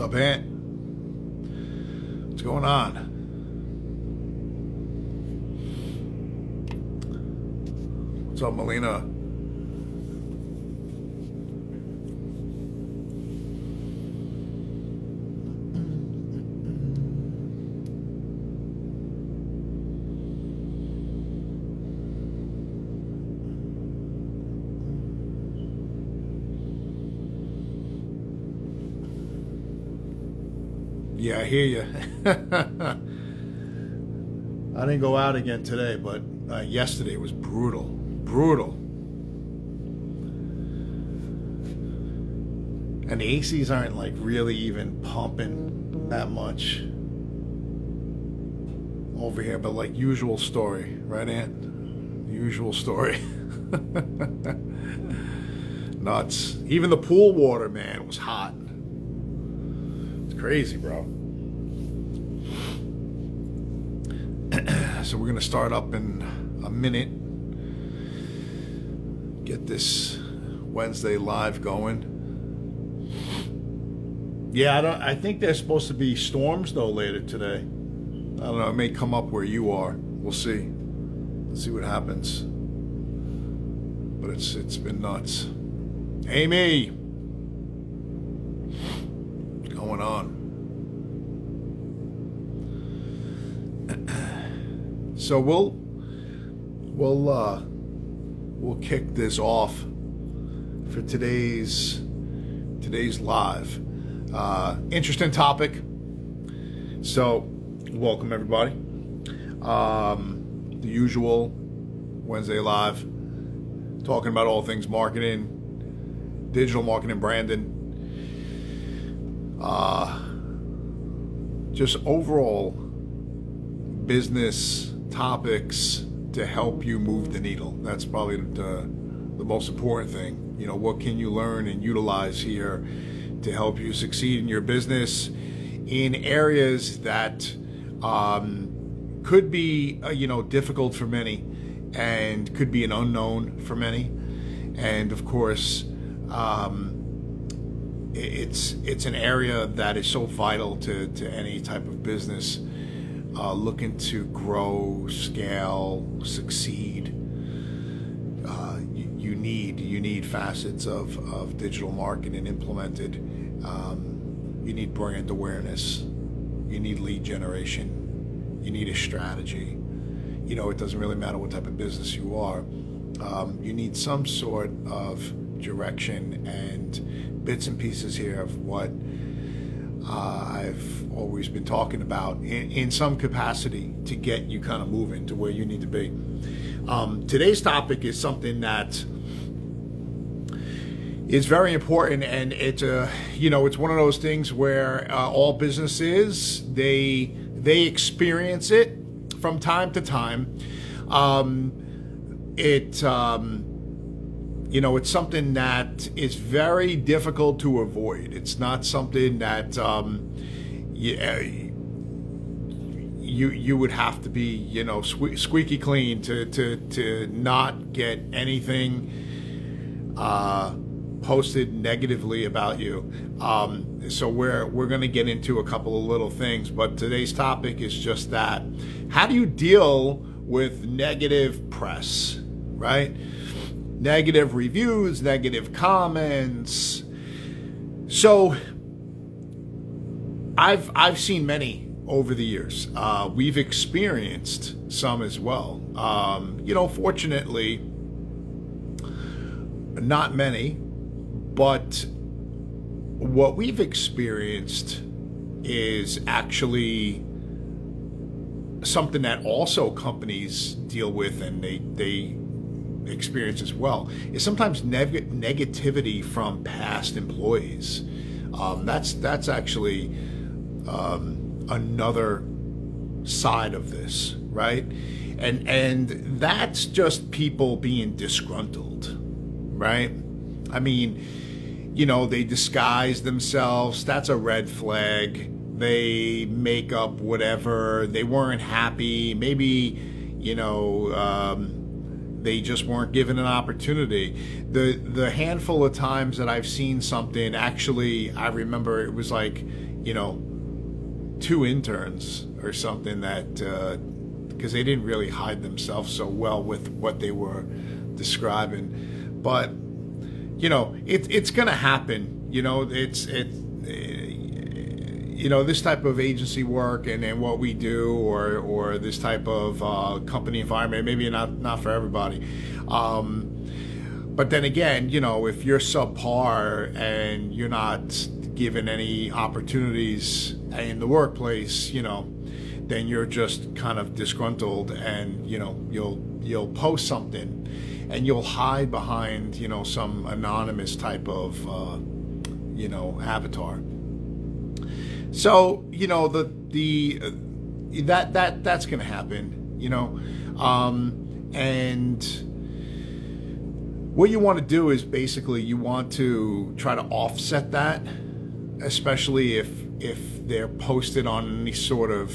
up, Ant? What's going on? What's up, Melina? Yeah, I hear you. I didn't go out again today, but yesterday was brutal. Brutal. And the ACs aren't like really even pumping that much over here, but like usual story, right, Ant? Usual story. Nuts. Even the pool water, man, was hot. It's crazy, bro. So we're going to start up in a minute. Get this Wednesday live going. Yeah, I think there's supposed to be storms though later today. I don't know, it may come up where you are. We'll see. Let's see what happens. But it's been nuts. Amy, what's going on? So we'll kick this off for today's live. Interesting topic. So welcome everybody. The usual Wednesday live, talking about all things marketing, digital marketing, branding, just overall business topics to help you move the needle. That's probably the most important thing. You know, what can you learn and utilize here to help you succeed in your business in areas that could be difficult for many and could be an unknown for many. And of course, it's an area that is so vital to any type of business looking to grow, scale, succeed. You need facets of digital marketing implemented. You need brand awareness. You need lead generation. You need a strategy. You know, it doesn't really matter what type of business you are. You need some sort of direction and bits and pieces here of what I've always been talking about in some capacity to get you kind of moving to where you need to be. Today's topic is something that is very important, and it's one of those things where all businesses they experience it from time to time. It's something that is very difficult to avoid. It's not something that you would have to be squeaky clean to not get anything posted negatively about you. So we're going to get into a couple of little things, but today's topic is just that. How do you deal with negative press, right? Negative reviews, negative comments. So I've seen many over the years. We've experienced some as well. Fortunately, not many, but what we've experienced is actually something that also companies deal with, and they experience as well, is sometimes negativity from past employees. That's actually another side of this, right? And that's just people being disgruntled, right? I mean, they disguise themselves. That's a red flag. They make up whatever. They weren't happy. Maybe, they just weren't given an opportunity. The handful of times that I've seen something, actually, I remember it was like, you know, 2 interns or something that, because they didn't really hide themselves so well with what they were describing. But, you know, it's going to happen. You know, you know, this type of agency work and what we do, or this type of company environment, maybe not for everybody. But then again, you know, if you're subpar and you're not given any opportunities in the workplace, you know, then you're just kind of disgruntled, and, you know, you'll post something and you'll hide behind, you know, some anonymous type of, you know, avatar. So, you know, that's going to happen, you know, and what you want to do is basically you want to try to offset that, especially if they're posted on any sort of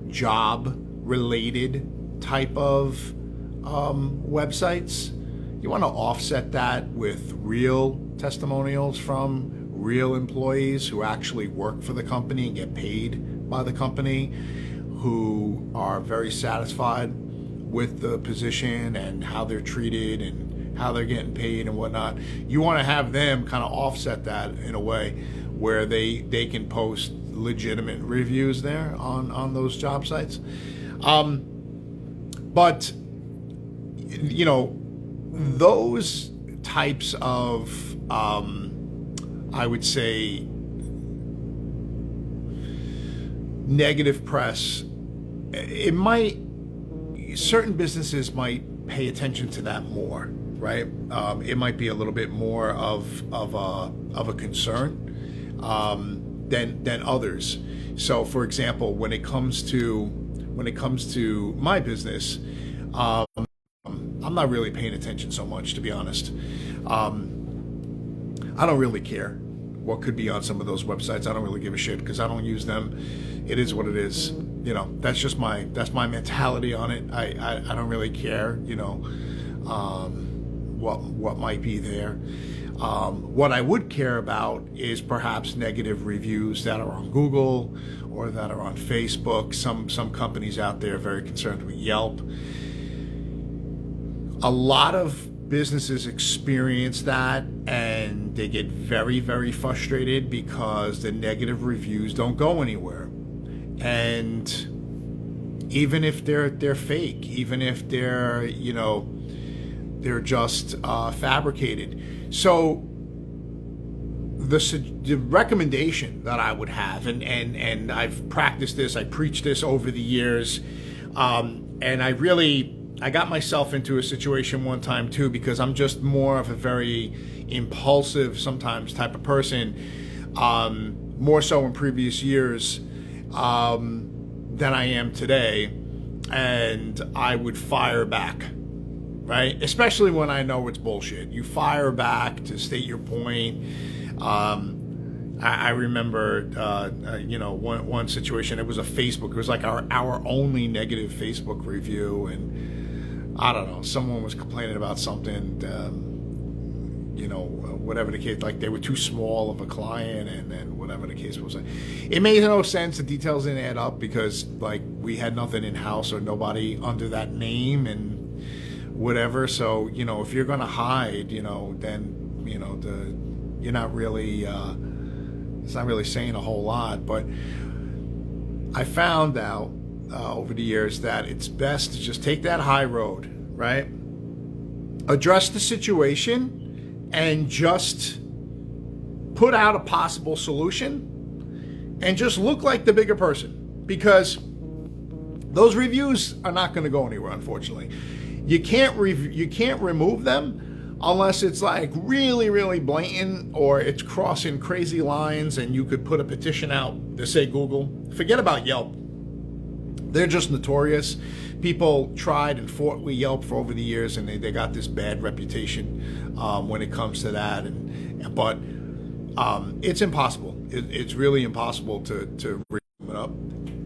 job related type of websites. You want to offset that with real testimonials from real employees who actually work for the company and get paid by the company, who are very satisfied with the position and how they're treated and how they're getting paid and whatnot. You want to have them kind of offset that in a way where they can post legitimate reviews there on those job sites. But, you know, those types of, I would say, negative press, certain businesses might pay attention to that more, right? It might be a little bit more of a concern than others. So, for example, when it comes to my business, I'm not really paying attention so much, to be honest. I don't really care what could be on some of those websites. I don't really give a shit because I don't use them. It is what it is. You know, that's my mentality on it. I don't really care, you know, what might be there. What I would care about is perhaps negative reviews that are on Google or that are on Facebook. Some companies out there are very concerned with Yelp. A lot of businesses experience that, and they get very, very frustrated because the negative reviews don't go anywhere. And even if they're fake, even if they're, you know, they're just fabricated. So the recommendation that I would have, and I've practiced this, I preached this over the years, and I got myself into a situation one time too, because I'm just more of a very impulsive sometimes type of person, more so in previous years than I am today, and I would fire back, right? Especially when I know it's bullshit. You fire back to state your point. I remember, you know, one situation. It was a Facebook. It was like our only negative Facebook review, and I don't know. Someone was complaining about something, you know, whatever the case. Like they were too small of a client, and whatever the case was. It made no sense. The details didn't add up because, like, we had nothing in house or nobody under that name and whatever. So, you know, if you're going to hide, you know, then, you know, you're not really. It's not really saying a whole lot, but I found out over the years that it's best to just take that high road, right? Address the situation and just put out a possible solution and just look like the bigger person, because those reviews are not going to go anywhere, unfortunately. You can't remove them unless it's like really, really blatant, or it's crossing crazy lines, and you could put a petition out to say Google. Forget about Yelp. They're just notorious. People tried and fought with Yelp for over the years, and they got this bad reputation when it comes to that. But it's impossible. It's really impossible to bring it up.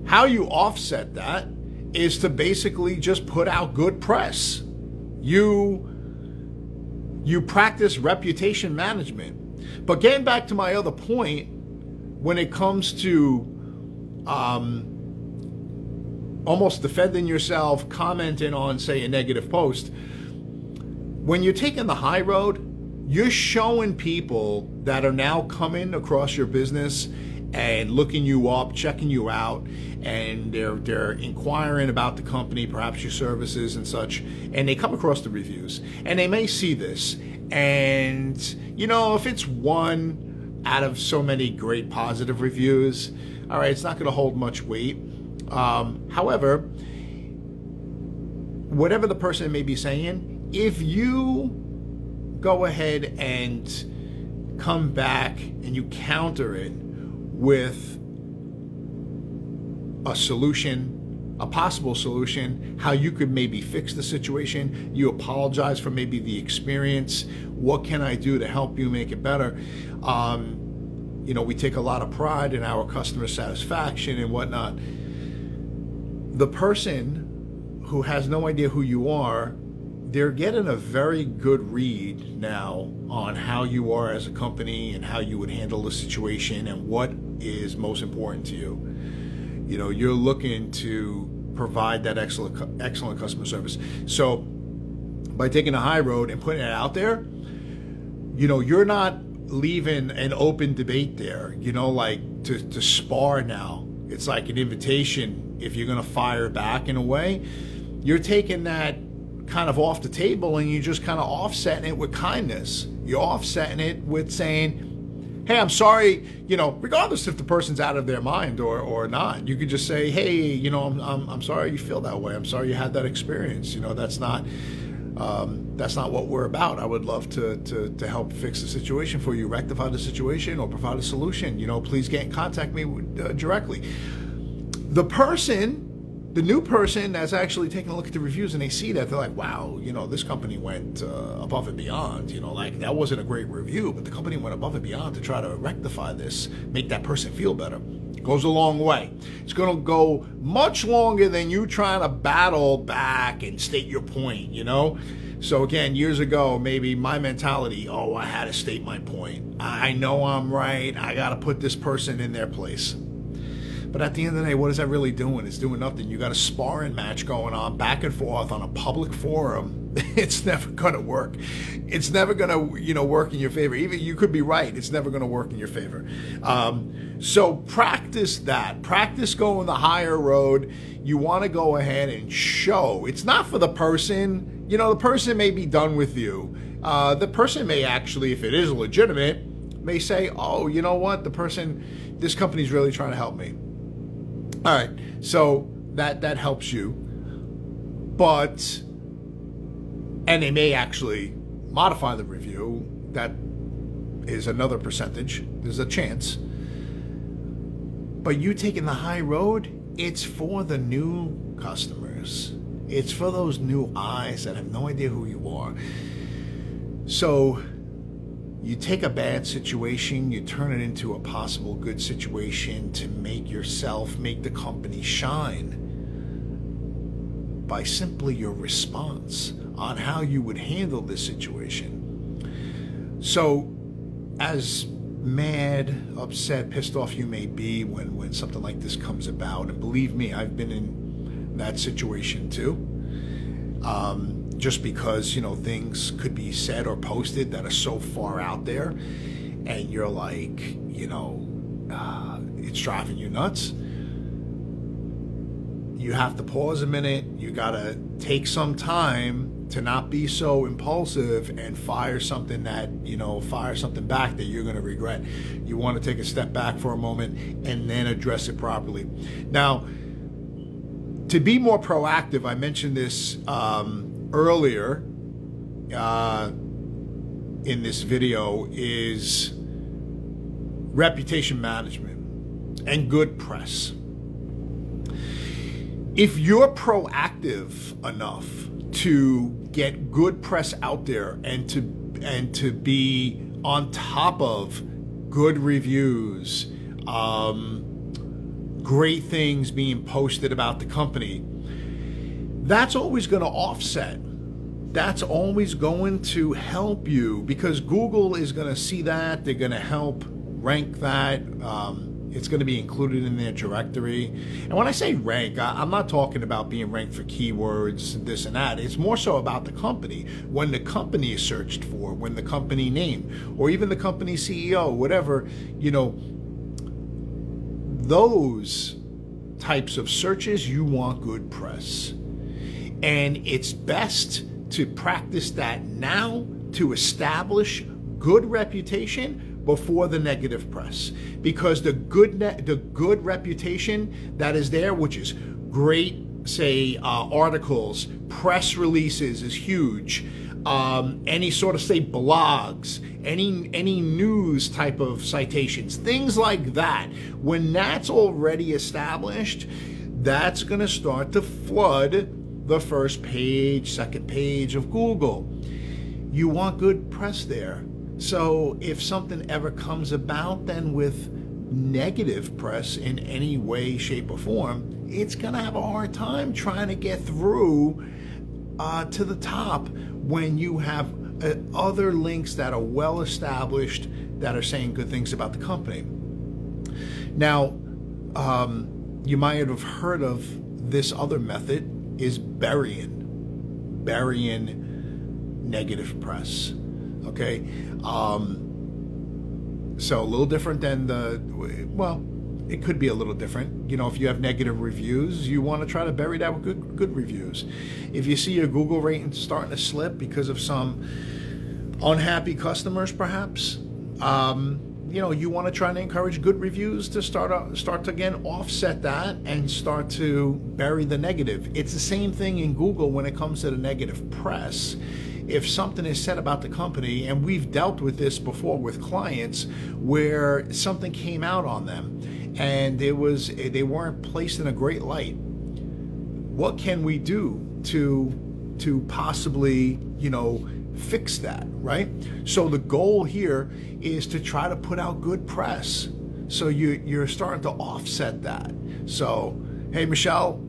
How you offset that is to basically just put out good press. You practice reputation management. But getting back to my other point, when it comes to almost defending yourself, commenting on, say, a negative post, when you're taking the high road, you're showing people that are now coming across your business and looking you up, checking you out, and they're inquiring about the company, perhaps your services and such, and they come across the reviews, and they may see this, and if it's one out of so many great positive reviews, all right, it's not going to hold much weight. However, whatever the person may be saying, if you go ahead and come back and you counter it with a solution, a possible solution, how you could maybe fix the situation, you apologize for maybe the experience, what can I do to help you make it better? We take a lot of pride in our customer satisfaction and whatnot. The person who has no idea who you are, they're getting a very good read now on how you are as a company and how you would handle the situation and what is most important to you. You're looking to provide that excellent customer service. So by taking a high road and putting it out there, you're not leaving an open debate there, like to spar now. It's like an invitation. If you're going to fire back in a way, you're taking that kind of off the table and you're just kind of offsetting it with kindness. You're offsetting it with saying, hey, I'm sorry, regardless if the person's out of their mind or not. You could just say, hey, I'm sorry you feel that way. I'm sorry you had that experience. That's not what we're about. I would love to help fix the situation for you, rectify the situation, or provide a solution. Please get in contact me directly. The new person that's actually taking a look at the reviews and they see that, they're like, wow, this company went above and beyond. Like that wasn't a great review, but the company went above and beyond to try to rectify this, make that person feel better. Goes a long way. It's going to go much longer than you trying to battle back and state your point, So again, years ago, maybe my mentality, I had to state my point. I know I'm right. I got to put this person in their place. But at the end of the day, what is that really doing? It's doing nothing. You got a sparring match going on back and forth on a public forum. It's never going to work. It's never going to, work in your favor. Even you could be right. It's never going to work in your favor. So practice that. Practice going the higher road. You want to go ahead and show. It's not for the person. The person may be done with you. The person may actually, if it is legitimate, may say, oh, you know what? This company's really trying to help me. All right, so that helps you, and they may actually modify the review. That is another percentage. There's a chance. But you taking the high road, it's for the new customers. It's for those new eyes that have no idea who you are. So you take a bad situation, you turn it into a possible good situation to make the company shine by simply your response on how you would handle this situation. So as mad, upset, pissed off you may be when something like this comes about, and believe me, I've been in that situation too. Just because, things could be said or posted that are so far out there and you're like, it's driving you nuts. You have to pause a minute. You got to take some time to not be so impulsive and fire something back that you're going to regret. You want to take a step back for a moment and then address it properly. Now, to be more proactive, I mentioned this earlier in this video, is reputation management and good press. If you're proactive enough to get good press out there and to be on top of good reviews, great things being posted about the company, that's always going to offset. That's always going to help you, because Google is going to see that. They're going to help rank that. It's going to be included in their directory. And when I say rank, I'm not talking about being ranked for keywords, this and that. It's more so about the company. When the company is searched for, when the company name, or even the company CEO, whatever, those types of searches, you want good press. And it's best to practice that now to establish good reputation before the negative press, because the good reputation that is there, which is great, say articles, press releases, is huge. Any sort of, say, blogs, any news type of citations, things like that. When that's already established, that's going to start to flood the first page, second page of Google. You want good press there. So if something ever comes about then with negative press in any way, shape, or form, it's going to have a hard time trying to get through to the top when you have other links that are well established that are saying good things about the company. Now, you might have heard of this other method, is burying negative press. Okay, so a little different than it could be a little different. If you have negative reviews, you want to try to bury that with good reviews. If you see your Google rating starting to slip because of some unhappy customers, perhaps, you want to try to encourage good reviews to start to again offset that and start to bury the negative. It's the same thing in Google when it comes to the negative press. If something is said about the company, and we've dealt with this before with clients where something came out on them and they weren't placed in a great light, what can we do to possibly fix that, right? So the goal here is to try to put out good press. So you're starting to offset that. So, hey, Michelle,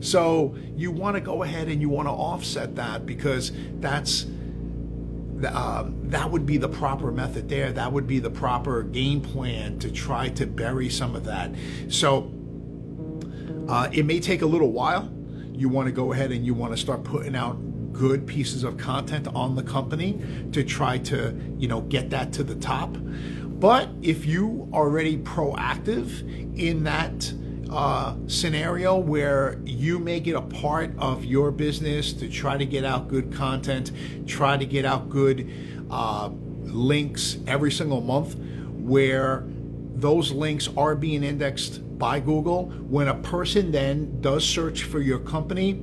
so you want to go ahead and you want to offset that, because that would be the proper method there. That would be the proper game plan to try to bury some of that. So it may take a little while. You want to go ahead and you want to start putting out good pieces of content on the company to try to, get that to the top. But if you are already proactive in that scenario where you make it a part of your business to try to get out good content, try to get out good links every single month, where those links are being indexed by Google, when a person then does search for your company,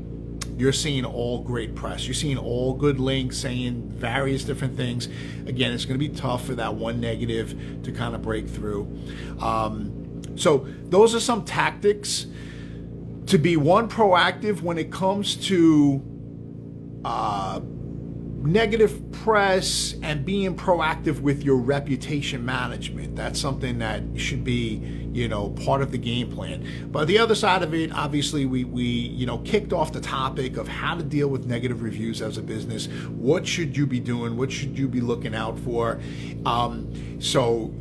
you're seeing all great press. You're seeing all good links saying various different things. Again, it's going to be tough for that one negative to kind of break through. So those are some tactics to be proactive when it comes to negative press and being proactive with your reputation management. That's something that should be, part of the game plan. But the other side of it, obviously, we kicked off the topic of how to deal with negative reviews as a business. What should you be doing? What should you be looking out for? So,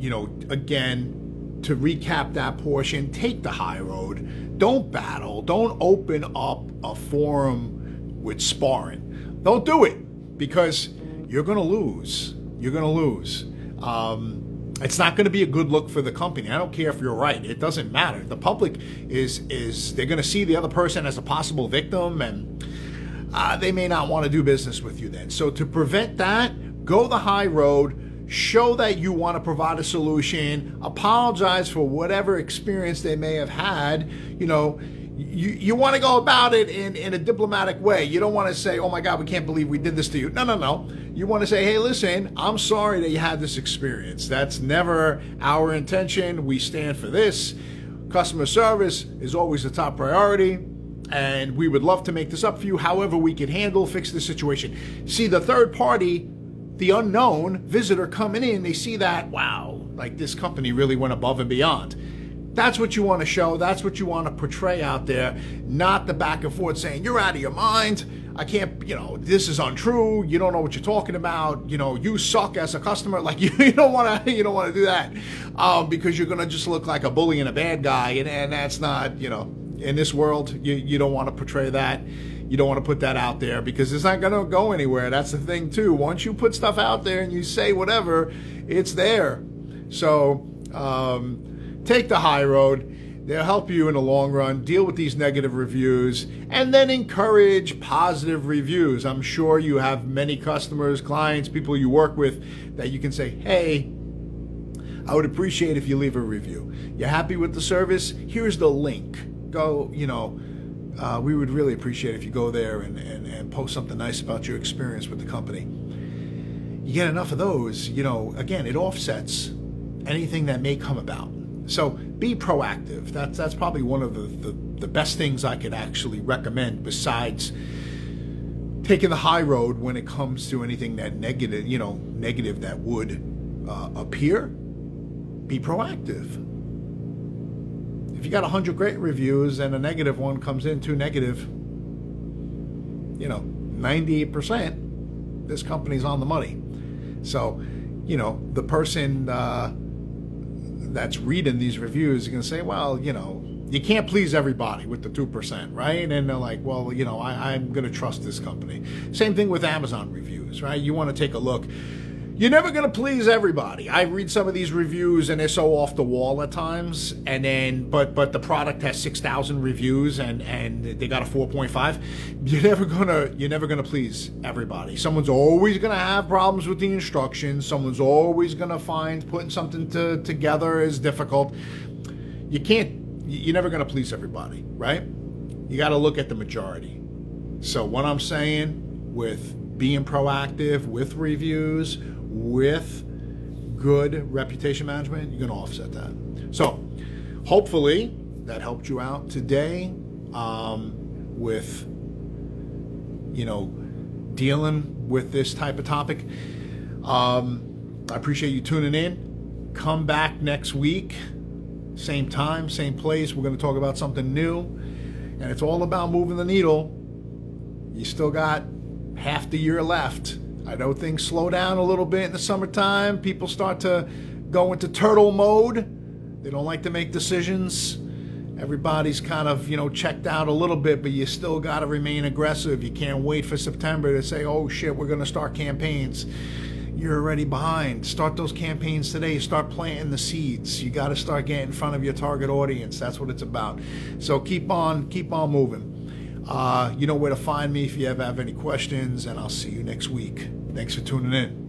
again, to recap that portion, take the high road. Don't battle. Don't open up a forum with sparring. Don't do it, because you're going to lose. You're going to lose. It's not going to be a good look for the company. I don't care if you're right. It doesn't matter. The public is they're going to see the other person as a possible victim, and they may not want to do business with you then. So to prevent that, go the high road. Show that you want to provide a solution. Apologize for whatever experience they may have had. You want to go about it in a diplomatic way. You don't want to say, oh my God, we can't believe we did this to you. No. You want to say, hey, listen, I'm sorry that you had this experience. That's never our intention. We stand for this. Customer service is always the top priority, and we would love to make this up for you. However we can fix the situation. See, the third party, the unknown visitor coming in, they see that, wow, like this company really went above and beyond. That's what you want to show. That's what you want to portray out there, not the back and forth saying, you're out of your mind. I can't, this is untrue. You don't know what you're talking about. You suck as a customer. Like you don't want to do that, because you're going to just look like a bully and a bad guy. And that's not, in this world, you don't want to portray that. You don't want to put that out there because it's not going to go anywhere. That's the thing too. Once you put stuff out there and you say whatever, it's there. So take the high road. They'll help you in the long run, deal with these negative reviews, and then encourage positive reviews. I'm sure you have many customers, clients, people you work with that you can say, hey, I would appreciate if you leave a review. You're happy with the service? Here's the link. Go, we would really appreciate if you go there and post something nice about your experience with the company. You get enough of those, again, it offsets anything that may come about. So be proactive. That's probably one of the best things I could actually recommend besides taking the high road when it comes to anything that negative that would appear. Be proactive. If you got 100 great reviews and a negative one comes in too negative, 98%, this company's on the money. So, the person that's reading these reviews is going to say, well, you can't please everybody with the 2%, right? And they're like, well, I'm going to trust this company. Same thing with Amazon reviews, right? You want to take a look. You're never going to please everybody. I read some of these reviews and they're so off the wall at times. And then, but the product has 6,000 reviews and they got a 4.5. You're never gonna please everybody. Someone's always gonna have problems with the instructions. Someone's always gonna find putting something together is difficult. You're never gonna please everybody, right? You got to look at the majority. So what I'm saying with being proactive, with reviews, with good reputation management, you're going to offset that. So hopefully that helped you out today with, dealing with this type of topic. I appreciate you tuning in. Come back next week, same time, same place. We're going to talk about something new, and it's all about moving the needle. You still got half the year left. I know things slow down a little bit in the summertime. People start to go into turtle mode. They don't like to make decisions. Everybody's kind of, checked out a little bit, but you still got to remain aggressive. You can't wait for September to say, oh shit, we're going to start campaigns. You're already behind. Start those campaigns today. Start planting the seeds. You got to start getting in front of your target audience. That's what it's about. So keep on moving. You know where to find me if you ever have any questions, and I'll see you next week. Thanks for tuning in.